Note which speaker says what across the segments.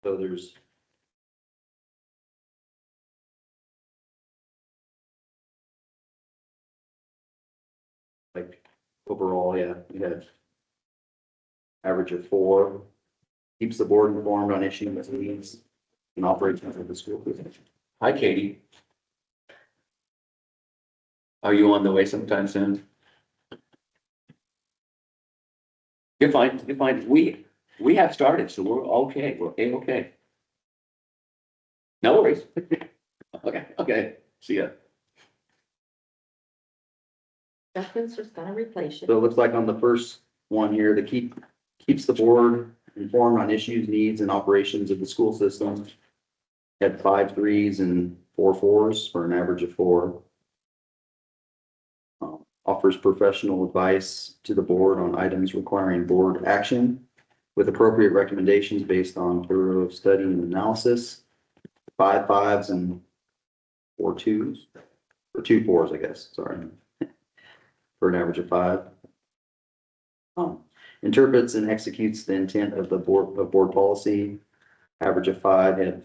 Speaker 1: So there's like overall, yeah, we had average of 4, keeps the board informed on issues, needs, and operations of the school.
Speaker 2: Hi, Katie. Are you on the way sometime soon? You're fine, you're fine. We have started, so we're okay, we're A-okay. No worries. Okay, see ya.
Speaker 3: Justin's just gonna replace
Speaker 1: So
Speaker 3: it.
Speaker 1: it looks like on the first one here, the keeps the board informed on issues, needs, and operations of the school system. Had 5 3s and 4 4s for an average of 4. Offers professional advice to the board on items requiring board action with appropriate recommendations based on thorough study and analysis. 5 5s and 4 2s, or 2 4s, I guess, sorry. For an average of 5. Interprets and executes the intent of the board policy. Average of 5, had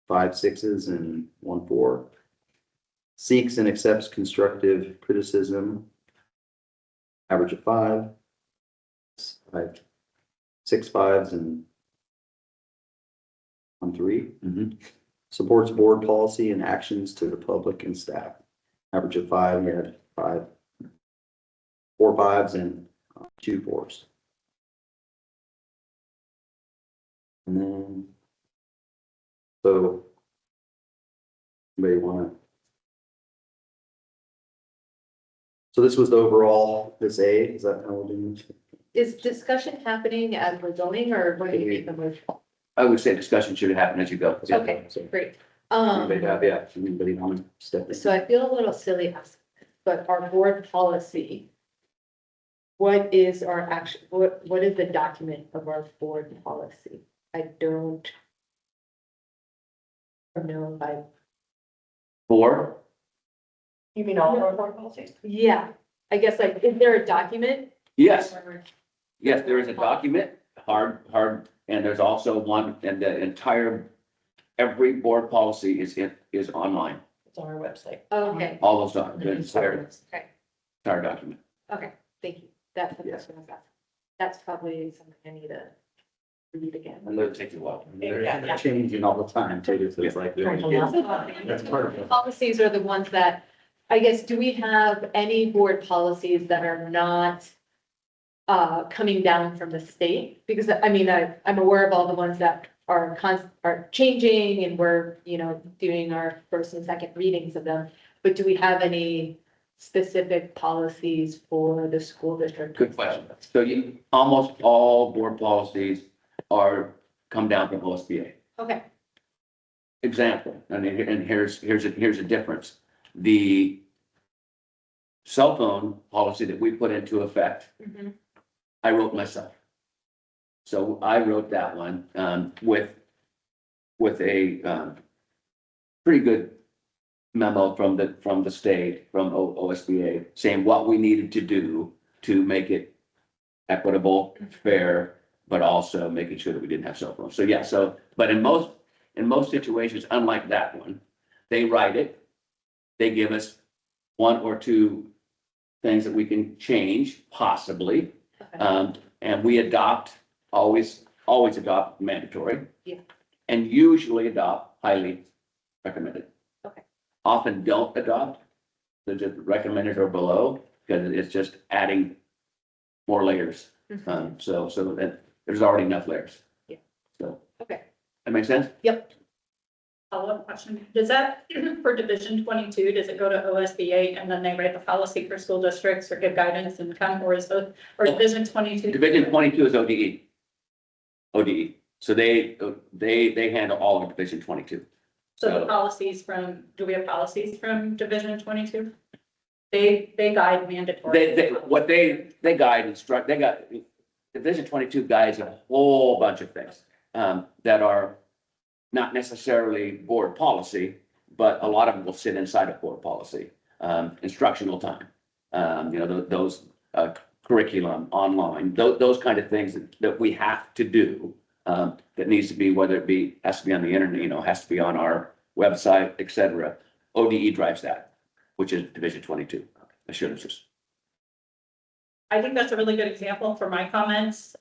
Speaker 1: 5 6s and 1 4. Seeks and accepts constructive criticism. Average of 5. 6 5s and 1 3. Supports board policy and actions to the public and staff. Average of 5, we had 4 5s and 2 4s. And then, so, anybody want to? So this was the overall, this A, is that how we're doing?
Speaker 3: Is discussion happening as we're going, or what do you make the motion?
Speaker 2: I would say discussion should happen as you go.
Speaker 3: Okay,
Speaker 1: So,
Speaker 3: great.
Speaker 1: anybody have, yeah, anybody want to step in?
Speaker 3: So I feel a little silly asking, but our board policy. What is our action, what is the document of our board policy? I don't know if I.
Speaker 2: 4,
Speaker 4: You mean all of our board policies?
Speaker 3: Yeah, I guess like, is there a document?
Speaker 2: yes,
Speaker 3: Or-
Speaker 2: yes, there is a document, hard, and there's also one, and the entire, every board policy is online.
Speaker 4: It's on our website.
Speaker 3: Okay,
Speaker 2: All those documents, the
Speaker 3: okay,
Speaker 2: entire document.
Speaker 3: okay, thank you. That's what I was gonna ask. That's probably something I need to read again.
Speaker 2: And it'll take you a while.
Speaker 1: They're changing all the time too, so it's like. That's part of it.
Speaker 3: Policies are the ones that, I guess, do we have any board policies that are not coming down from the state? Because I mean, I'm aware of all the ones that are changing, and we're, doing our first and second readings of them. But do we have any specific policies for the school district?
Speaker 2: Good question. So almost all board policies come down from OSBA.
Speaker 3: Okay,
Speaker 2: Example, and here's a difference. The cell phone policy that we put into effect,
Speaker 3: mhm,
Speaker 2: I wrote myself. So I wrote that one, with a, pretty good memo from the state, from OSBA, saying what we needed to do to make it equitable, fair, but also making sure that we didn't have cell phones. So yeah, but in most situations, unlike that one, they write it, they give us 1 or 2 things that we can change, possibly.
Speaker 3: okay,
Speaker 2: And we always adopt mandatory.
Speaker 3: Yeah.
Speaker 2: And usually adopt highly recommended.
Speaker 3: Okay.
Speaker 2: Often don't adopt, they're just recommended or below, because it's just adding more layers.
Speaker 3: mhm,
Speaker 2: So that there's already enough layers.
Speaker 3: Yeah.
Speaker 2: So,
Speaker 3: okay,
Speaker 2: that makes sense?
Speaker 4: Follow-up question. Does that, for Division 22, does it go to OSBA and then they write the policy for school districts or give guidance and come, or is it, or Division 22?
Speaker 2: Division 22 is ODE. ODE. So they handle all of Division 22.
Speaker 4: So the policies do we have policies from Division 22? They guide mandatory.
Speaker 2: What they guide, instruct, they got, Division 22 guides a whole bunch of things, that are not necessarily board policy, but a lot of them will sit inside of board policy. Instructional time, those curriculum online, those kind of things that we have to do that needs to be, whether it be, has to be on the internet, has to be on our website, et cetera. ODE drives that, which is Division 22 assurances.
Speaker 4: I think that's a really good example for my comments,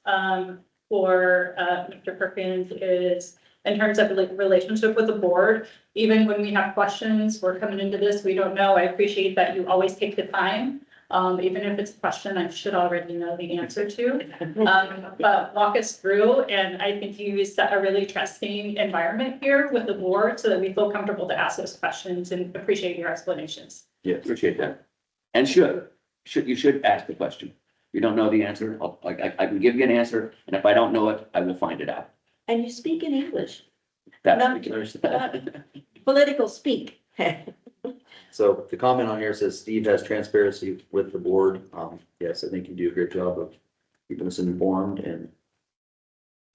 Speaker 4: for, Mr. Perkins is in terms of relationship with the board. Even when we have questions, we're coming into this, we don't know. I appreciate that you always take the time. Even if it's a question I should already know the answer to. But walk us through, and I think you set a really trusting environment here with the board so that we feel comfortable to ask those questions and appreciate your explanations.
Speaker 2: Yeah, appreciate that. And you should ask the question. You don't know the answer, I can give you an answer, and if I don't know it, I will find it out.
Speaker 5: And you speak in English,
Speaker 2: That's
Speaker 5: political speak.
Speaker 1: So the comment on here says Steve has transparency with the board. Yes, I think you do a great job of keeping us informed and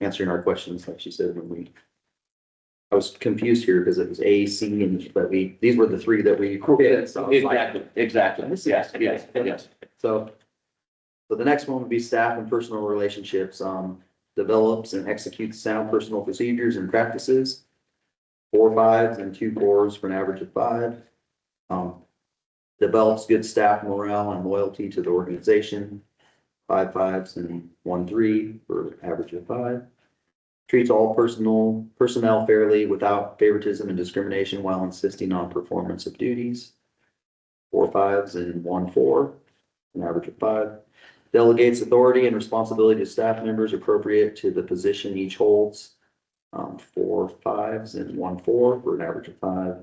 Speaker 1: answering our questions, like she said, I was confused here because it was A, C, and, but these were the three that we. did, so I was like-
Speaker 2: Exactly, yes.
Speaker 1: So the next one would be staff and personal relationships, develops and executes sound personal procedures and practices. 4 5s and 2 4s for an average of 5. Develops good staff morale and loyalty to the organization. 5 5s and 1 3 for an average of 5. Treats all personnel fairly without favoritism and discrimination while insisting on performance of duties. 4 5s and 1 4, an average of 5. Delegates authority and responsibility to staff members appropriate to the position each holds. 4 5s and 1 4 for an average of 5.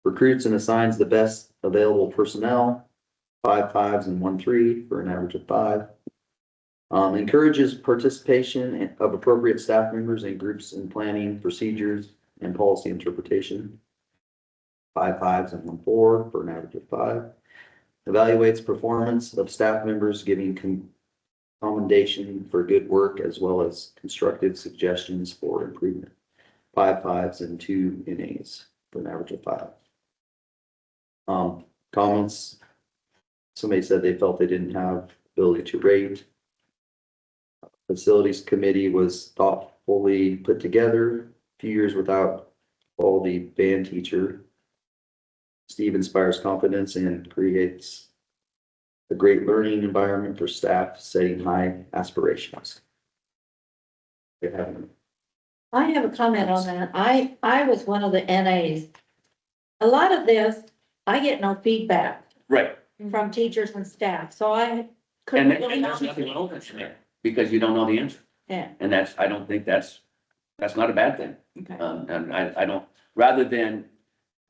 Speaker 1: Recruits and assigns the best available personnel. 5 5s and 1 3 for an average of 5. Encourages participation of appropriate staff members in groups in planning, procedures, and policy interpretation. 5 5s and 1 4 for an average of 5. Evaluates performance of staff members, giving commendation for good work as well as constructive suggestions for improvement. 5 5s and 2 NAs for an average of 5. Comments. Somebody said they felt they didn't have ability to rate. Facilities committee was thoughtfully put together. A few years without all the band teacher. Steve inspires confidence and creates a great learning environment for staff, setting high aspirations.
Speaker 5: I have a comment on that. I was one of the NAs. A lot of this, I get no feedback
Speaker 2: Right.
Speaker 5: from teachers and staff, so I
Speaker 2: And
Speaker 5: couldn't really.
Speaker 2: there's nothing wrong with that, because you don't know the answer.
Speaker 5: Yeah,
Speaker 2: And I don't think that's not a bad thing.
Speaker 5: okay.
Speaker 2: And I don't, rather than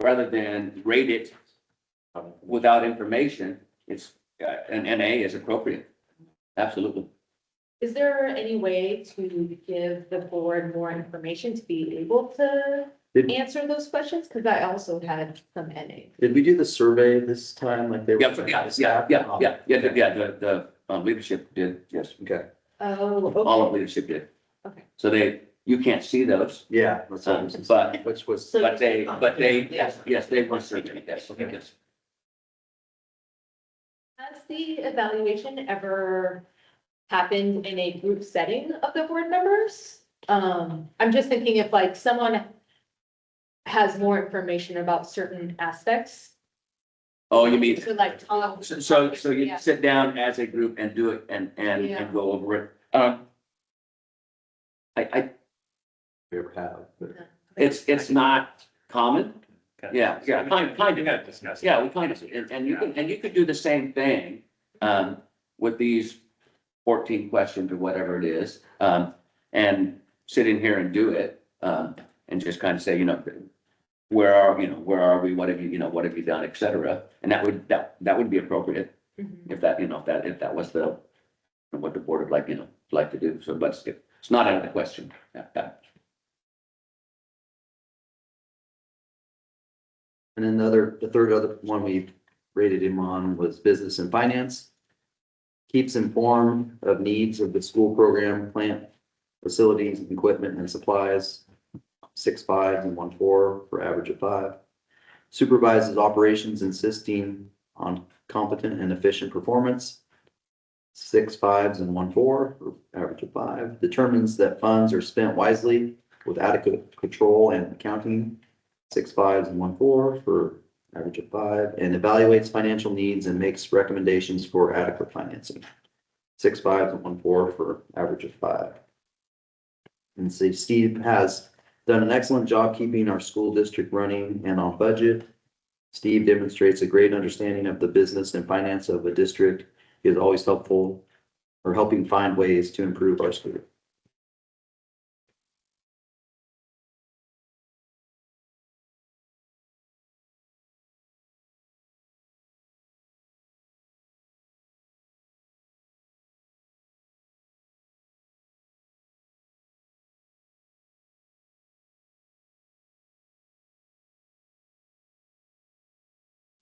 Speaker 2: rate it without information, it's, an NA is appropriate. Absolutely.
Speaker 3: Is there any way to give the board more information to be able to
Speaker 1: Did-
Speaker 3: answer those questions? Because I also had some NAs.
Speaker 1: Did we do the survey this time like they were?
Speaker 2: The leadership did, yes.
Speaker 1: Okay,
Speaker 3: Oh,
Speaker 2: All of
Speaker 3: okay.
Speaker 2: leadership did.
Speaker 3: Okay.
Speaker 2: So you can't see those,
Speaker 1: yeah. That's what I was-
Speaker 2: but
Speaker 1: Which was,
Speaker 2: But they, yes, they were surveyed, yes, yes.
Speaker 3: Has the evaluation ever happened in a group setting of the board members? I'm just thinking if like someone has more information about certain aspects.
Speaker 2: Oh, you mean,
Speaker 3: To like talk.
Speaker 2: so you
Speaker 3: Yeah.
Speaker 2: sit down as a group and do it and
Speaker 3: Yeah.
Speaker 2: go over it. I,
Speaker 1: we ever have, but
Speaker 2: it's not common. Yeah, kind
Speaker 6: You
Speaker 2: of.
Speaker 6: gotta discuss.
Speaker 2: Yeah, we kind of, and you could do the same thing, with these 14 questions or whatever it is. And sit in here and do it, and just kind of say, where are we, what have you done, et cetera. And that would be appropriate
Speaker 3: Mhm.
Speaker 2: if that was what the board would like to do. So, but it's not out of the question. Yeah.
Speaker 1: and then the third other one we rated him on was business and finance. Keeps informed of needs of the school program, plant, facilities, equipment and supplies. 6 5 and 1 4 for average of 5. Supervises operations, insisting on competent and efficient performance. 6 5s and 1 4, or average of 5, determines that funds are spent wisely with adequate control and accounting, 6 5s and 1 4 for average of 5, and evaluates financial needs and makes recommendations for adequate financing. 6 5s and 1 4 for average of 5. And so Steve has done an excellent job keeping our school district running and on budget. Steve demonstrates a great understanding of the business and finance of a district. He is always helpful or helping find ways to improve our school.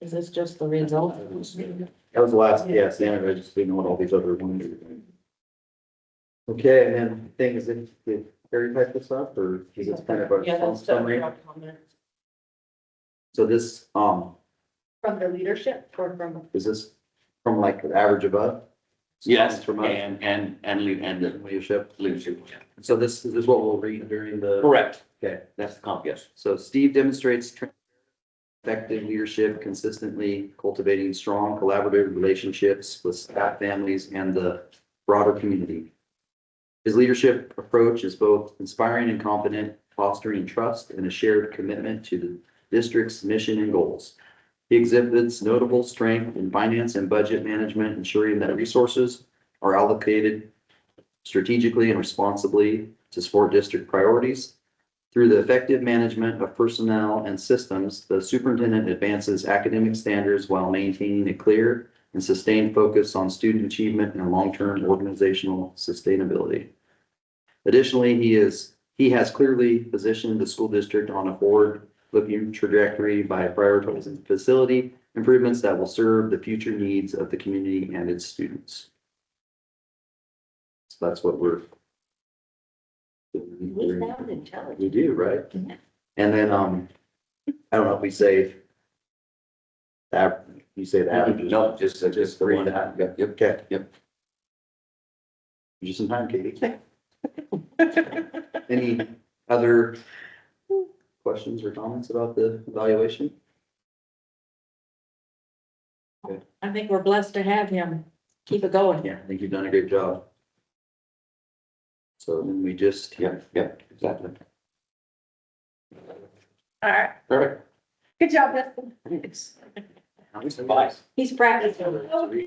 Speaker 5: Is this just the result?
Speaker 1: That was the last, yeah, Santa, I just didn't know what all these other ones are. Okay, and then thing is, did Harry type this up, or is this kind of a summary? So this,
Speaker 3: From the leadership or from,
Speaker 1: is this from like the average above?
Speaker 2: Yes,
Speaker 1: From us,
Speaker 2: and the
Speaker 1: leadership.
Speaker 2: leadership.
Speaker 1: So this is what we'll read during the.
Speaker 2: Correct.
Speaker 1: Okay,
Speaker 2: That's the comp, yes.
Speaker 1: so Steve demonstrates effective leadership, consistently cultivating strong collaborative relationships with staff, families, and the broader community. His leadership approach is both inspiring and confident, fostering trust and a shared commitment to the district's mission and goals. He exhibits notable strength in finance and budget management, ensuring that resources are allocated strategically and responsibly to support district priorities. Through the effective management of personnel and systems, the superintendent advances academic standards while maintaining a clear and sustained focus on student achievement and long-term organizational sustainability. Additionally, he has clearly positioned the school district on a forward-looking trajectory by prioritizing facility improvements that will serve the future needs of the community and its students. So that's what we're.
Speaker 5: We sound intelligent.
Speaker 1: We do, right?
Speaker 5: Yeah.
Speaker 1: And then, I don't know if we say that, you say the average.
Speaker 2: No, just the
Speaker 1: read
Speaker 2: one.
Speaker 1: that.
Speaker 2: Yep.
Speaker 1: Okay.
Speaker 2: Yep.
Speaker 1: Give you some time, Katie. Any other questions or comments about the evaluation?
Speaker 5: I think we're blessed to have him. Keep it going.
Speaker 1: Yeah, I think you've done a great job. So then we just.
Speaker 2: Yep, exactly.
Speaker 3: all right,
Speaker 2: Perfect.
Speaker 3: good job, Dustin.
Speaker 2: Bye.
Speaker 5: He's practicing.